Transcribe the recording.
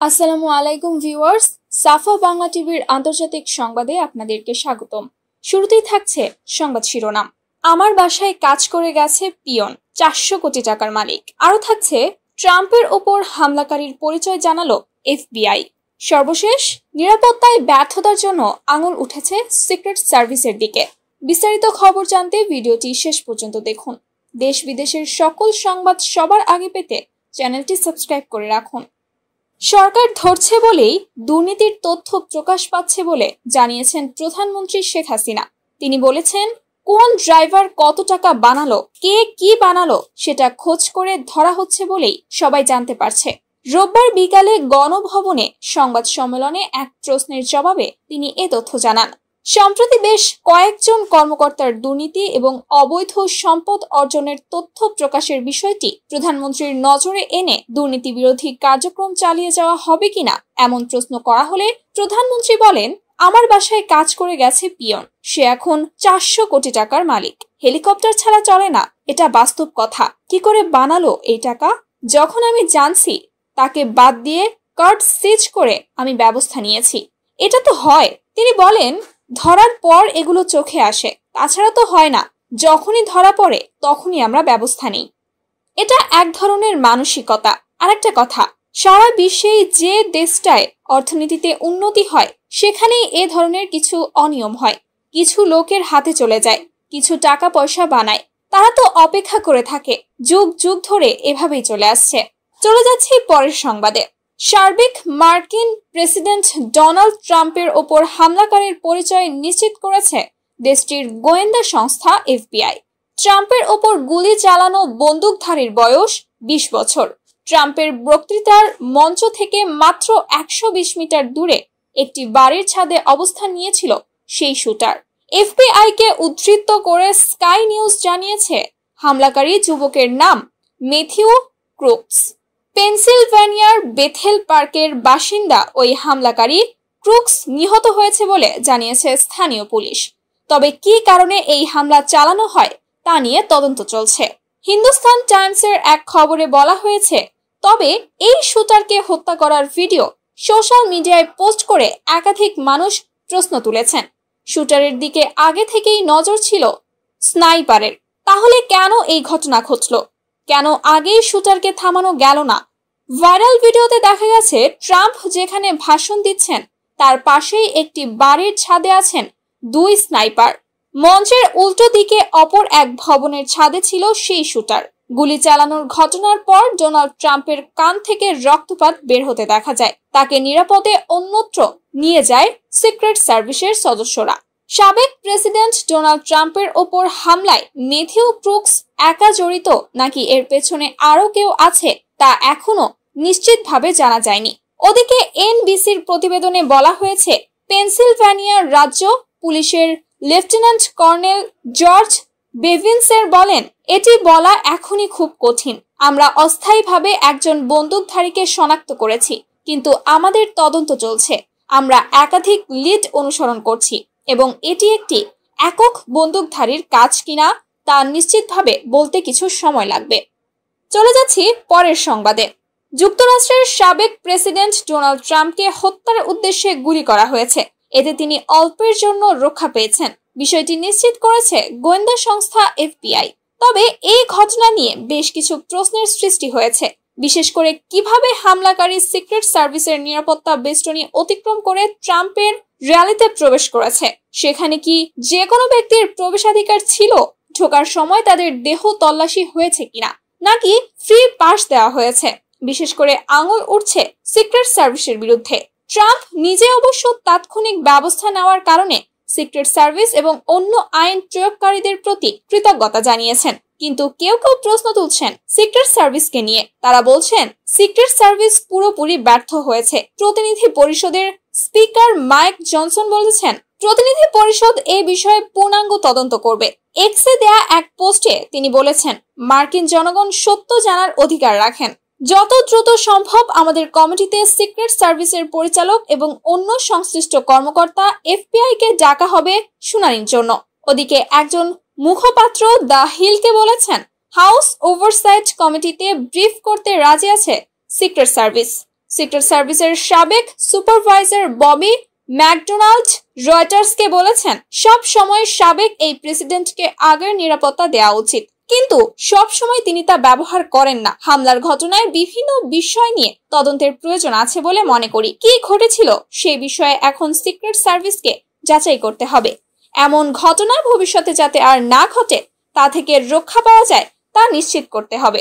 আসসালামু আলাইকুম ভিউয়ার্স, সাফা বাংলা টিভির আন্তর্জাতিক সংবাদে আপনাদেরকে স্বাগতম। শুরুতেই থাকছে সংবাদ শিরোনাম। আমার বাসায় কাজ করে গেছে পিয়ন, 400 কোটি টাকার মালিক। আরো থাকছে ট্রাম্পের ওপর হামলাকারীর পরিচয় জানালো এফবিআই। সর্বশেষ নিরাপত্তায় ব্যর্থতার জন্য আঙুল উঠেছে সিক্রেট সার্ভিসের দিকে। বিস্তারিত খবর জানতে ভিডিওটি শেষ পর্যন্ত দেখুন। দেশ বিদেশের সকল সংবাদ সবার আগে পেতে চ্যানেলটি সাবস্ক্রাইব করে রাখুন। সরকার ধরছে বলেই দুর্নীতির তথ্য প্রকাশ পাচ্ছে বলে জানিয়েছেন প্রধানমন্ত্রী শেখ হাসিনা। তিনি বলেছেন, কোন ড্রাইভার কত টাকা বানালো, কে কি বানালো সেটা খোঁজ করে ধরা হচ্ছে বলেই সবাই জানতে পারছে। রোববার বিকালে গণভবনে সংবাদ সম্মেলনে এক প্রশ্নের জবাবে তিনি এ তথ্য জানান। সম্প্রতি বেশ কয়েকজন কর্মকর্তার দুর্নীতি এবং অবৈধ সম্পদ অর্জনের তথ্য প্রকাশের বিষয়টি প্রধানমন্ত্রীর নজরে এনে দুর্নীতি বিরোধী কার্যক্রম চালিয়ে যাওয়া হবে কিনা এমন প্রশ্ন করা হলে প্রধানমন্ত্রী বলেন, আমার বাসায় কাজ করে গেছে পিয়ন, সে এখন 400 কোটি টাকার মালিক। হেলিকপ্টার ছাড়া চলে না, এটা বাস্তব কথা। কি করে বানালো এই টাকা? যখন আমি জানছি, তাকে বাদ দিয়ে কার্ড সিজ করে আমি ব্যবস্থা নিয়েছি। এটা তো হয়। তিনি বলেন, ধরার পর এগুলো চোখে আসে, তাছাড়া তো হয় না। যখনই ধরা পড়ে তখনই আমরা ব্যবস্থা নিই। এটা এক ধরনের মানসিকতা। আরেকটা কথা, সারা বিশ্বেই যে দেশটায় অর্থনীতিতে উন্নতি হয় সেখানেই এ ধরনের কিছু অনিয়ম হয়। কিছু লোকের হাতে চলে যায়, কিছু টাকা পয়সা বানায়। তারা তো অপেক্ষা করে থাকে, যুগ যুগ ধরে এভাবেই চলে আসছে। চলে যাচ্ছি পরের সংবাদে। সাবেক মার্কিন প্রেসিডেন্ট ডোনাল্ড ট্রাম্পের ওপর হামলাকারীর পরিচয় নিশ্চিত করেছে দেশটির গোয়েন্দা সংস্থা এফবিআই। ট্রাম্পের ওপর গুলি চালানো বন্দুকধারীর বয়স 20 বছর। ট্রাম্পের বক্তৃতার মঞ্চ থেকে মাত্র 120 মিটার দূরে একটি বাড়ির ছাদে অবস্থান নিয়েছিল সেই শুটার। এফবিআই কে উদ্ধৃত করে স্কাই নিউজ জানিয়েছে, হামলাকারী যুবকের নাম ম্যাথিউ ক্রুকস। পেনসিলভেনিয়ার বেথেল পার্কের বাসিন্দা ওই হামলাকারী ক্রুকস নিহত হয়েছে বলে জানিয়েছে স্থানীয় পুলিশ। তবে কি কারণে এই হামলা চালানো হয় তা নিয়ে তদন্ত চলছে। হিন্দুস্তান টাইমসের এক খবরে বলা হয়েছে, তবে এই শুটারকে হত্যা করার ভিডিও সোশ্যাল মিডিয়ায় পোস্ট করে একাধিক মানুষ প্রশ্ন তুলেছেন। শুটারের দিকে আগে থেকেই নজর ছিল স্নাইপারের। তাহলে কেন এই ঘটনা ঘটল? কেন আগেই শুটারকে থামানো গেল না? ভাইরাল ভিডিওতে দেখা গেছে, ট্রাম্প যেখানে ভাষণ দিচ্ছেন তার পাশেই একটি বাড়ির ছাদে আছেন 2 স্নাইপার। মঞ্চের উল্টো দিকে অপর এক ভবনের ছাদে ছিল সেই শুটার। গুলি চালানোর ঘটনার পর ডোনাল্ড ট্রাম্পের কান থেকে রক্তপাত বের হতে দেখা যায়। তাকে নিরাপদে অন্যত্র নিয়ে যায় সিক্রেট সার্ভিসের সদস্যরা। সাবেক প্রেসিডেন্ট ডোনাল্ড ট্রাম্পের ওপর হামলায় ম্যাথিউ ক্রুকস একা জড়িত নাকি এর পেছনে আরো কেউ আছে তা এখনো নিশ্চিতভাবে জানা যায়নি। ওদিকে এনবিসির প্রতিবেদনে বলা হয়েছে, পেনসিলভেনিয়ার রাজ্য পুলিশের লেফটেন্যান্ট কর্নেল জর্জ বেভিনসের বলেন, এটি বলা এখনই খুব কঠিন। আমরা অস্থায়ীভাবে একজন বন্দুকধারীকে শনাক্ত করেছি, কিন্তু আমাদের তদন্ত চলছে। আমরা একাধিক লিড অনুসরণ করছি এবং এটি একটি একক বন্দুকধারীর কাজ কিনা তা নিশ্চিতভাবে বলতে কিছু সময় লাগবে। চলে যাচ্ছি পরের সংবাদে। যুক্তরাষ্ট্রের সাবেক প্রেসিডেন্ট ডোনাল্ড ট্রাম্পকে হত্যার উদ্দেশ্যে গুলি করা হয়েছে। এতে তিনি অল্পের জন্য রক্ষা পেয়েছেন, বিষয়টি নিশ্চিত করেছে গোয়েন্দা সংস্থা এফবিআই। তবে এই ঘটনা নিয়ে বেশ কিছু প্রশ্নের সৃষ্টি হয়েছে, বিশেষ করে কিভাবে হামলাকারী সিক্রেট সার্ভিসের নিরাপত্তা বেষ্টনী অতিক্রম করে ট্রাম্পের র্যালিতে প্রবেশ করেছে। সেখানে কি যে কোনো ব্যক্তির প্রবেশাধিকার ছিল? ঢোকার সময় তাদের দেহ তল্লাশি হয়েছে কিনা, নাকি ফ্রি পাস দেওয়া হয়েছে? বিশেষ করে আঙুল উঠছে সিক্রেট সার্ভিসের বিরুদ্ধে। ট্রাম্প নিজে অবশ্য তাৎক্ষণিক ব্যবস্থা নেওয়ার কারণে সিক্রেট সার্ভিস এবং অন্য আইন প্রয়োগকারীদের প্রতি কৃতজ্ঞতা জানিয়েছেন। কিন্তু কেউ কেউ প্রশ্ন তুলছেন সিক্রেট সার্ভিসকে নিয়ে। তারা বলছেন, সিক্রেট সার্ভিস পুরোপুরি ব্যর্থ হয়েছে। প্রতিনিধি পরিষদের স্পিকার মাইক জনসন বলেছেন, প্রতিনিধি পরিষদ এই বিষয়ে পূর্ণাঙ্গ তদন্ত করবে। এক্সে দেয়া এক পোস্টে তিনি বলেছেন, মার্কিন জনগণ সত্য জানার অধিকার রাখেন। যত দ্রুত সম্ভব আমাদের কমিটিতে সিক্রেট সার্ভিসের পরিচালক এবং অন্য সংশ্লিষ্ট কর্মকর্তা এফবিআই কে ডাকা হবে শুনানির জন্য। ওদিকে একজন মুখপাত্র দ্য হিলকে বলেছেন, হাউস ওভারসাইট কমিটিতে ব্রিফ করতে রাজি আছে সিক্রেট সার্ভিস। সিক্রেট সার্ভিসের সাবেক সুপারভাইজার ববি ম্যাকডোনাল্ড রয়টার্সকে বলেছেন, সব সময় সাবেক এই প্রেসিডেন্টকে আগের নিরাপত্তা দেওয়া উচিত, কিন্তু সব সময় তিনি তা ব্যবহার করেন না। হামলার ঘটনায় বিভিন্ন বিষয় নিয়ে তদন্তের প্রয়োজন আছে বলে মনে করি। কি ঘটেছিল সেই বিষয়ে এখন সিক্রেট সার্ভিসকে যাচাই করতে হবে। এমন ঘটনা ভবিষ্যতে যাতে আর না ঘটে, তা থেকে রক্ষা পাওয়া যায় তা নিশ্চিত করতে হবে।